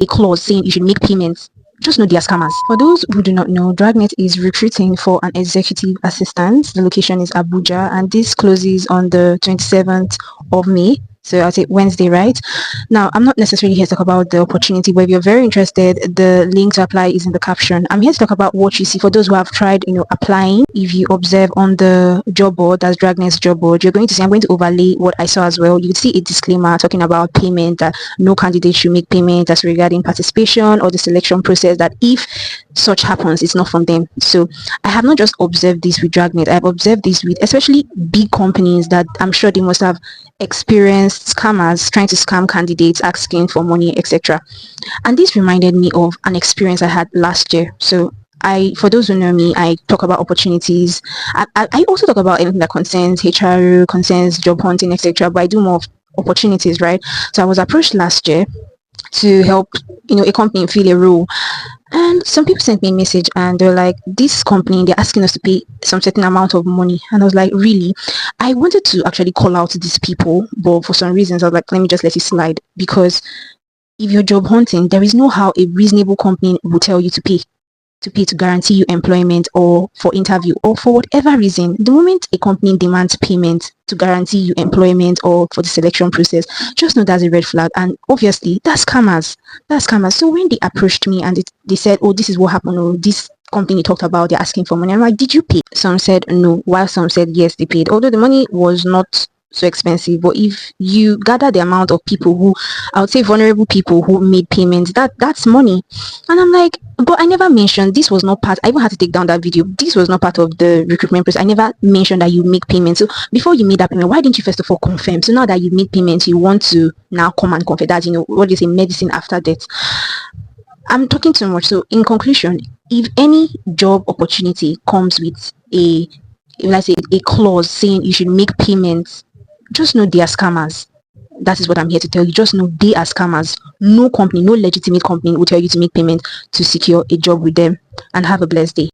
a clause saying you should make payments, just know they are scammers. For those who do not know, Dragnet is recruiting for an executive assistant. The location is Abuja, and this closes on the 27th of May. So I'll say Wednesday, right? Now, I'm not necessarily here to talk about the opportunity, but if you're very interested, the link to apply is in the caption. I'm here to talk about what you see for those who have tried, applying. If you observe on the job board, that's Dragnet's job board, you're going to see, I'm going to overlay what I saw as well. You would see a disclaimer talking about payment, that no candidate should make payment as regarding participation or the selection process, that if such happens, it's not from them. So I have not just observed this with Dragnet, I've observed this with especially big companies that I'm sure they must have experienced scammers trying to scam candidates, asking for money, etc. And this reminded me of an experience I had last year. So for those who know me, I talk about opportunities. I also talk about anything that concerns HR, concerns job hunting, etc. But I do more of opportunities, right? So I was approached last year to help a company fill a role, and some people sent me a message and they're like, this company, they're asking us to pay some certain amount of money. And I was like, really? I wanted to actually call out these people, but for some reasons I was like, let me just let it slide, because if you're job hunting, there is no how a reasonable company will tell you to pay to guarantee you employment or for interview or for whatever reason. The moment a company demands payment to guarantee you employment or for the selection process, just know that's a red flag. And obviously that's scammers. So when they approached me and they said, oh, this is what happened, or this company talked about, they're asking for money, I'm like, did you pay? Some said no, while some said yes, they paid, although the money was not so expensive. But if you gather the amount of people who, I would say vulnerable people who made payments, that's money. And I'm like, but I never mentioned, this was not part, I even had to take down that video, this was not part of the recruitment process. I never mentioned that you make payments. So before you made that payment, why didn't you first of all confirm? So now that you made payments, you want to now come and confirm that, what is a medicine after death? I'm talking too much. So in conclusion, if any job opportunity comes with let's say a clause saying you should make payments, just know they are scammers. That is what I'm here to tell you. Just know they are scammers. No company, no legitimate company will tell you to make payment to secure a job with them. And have a blessed day.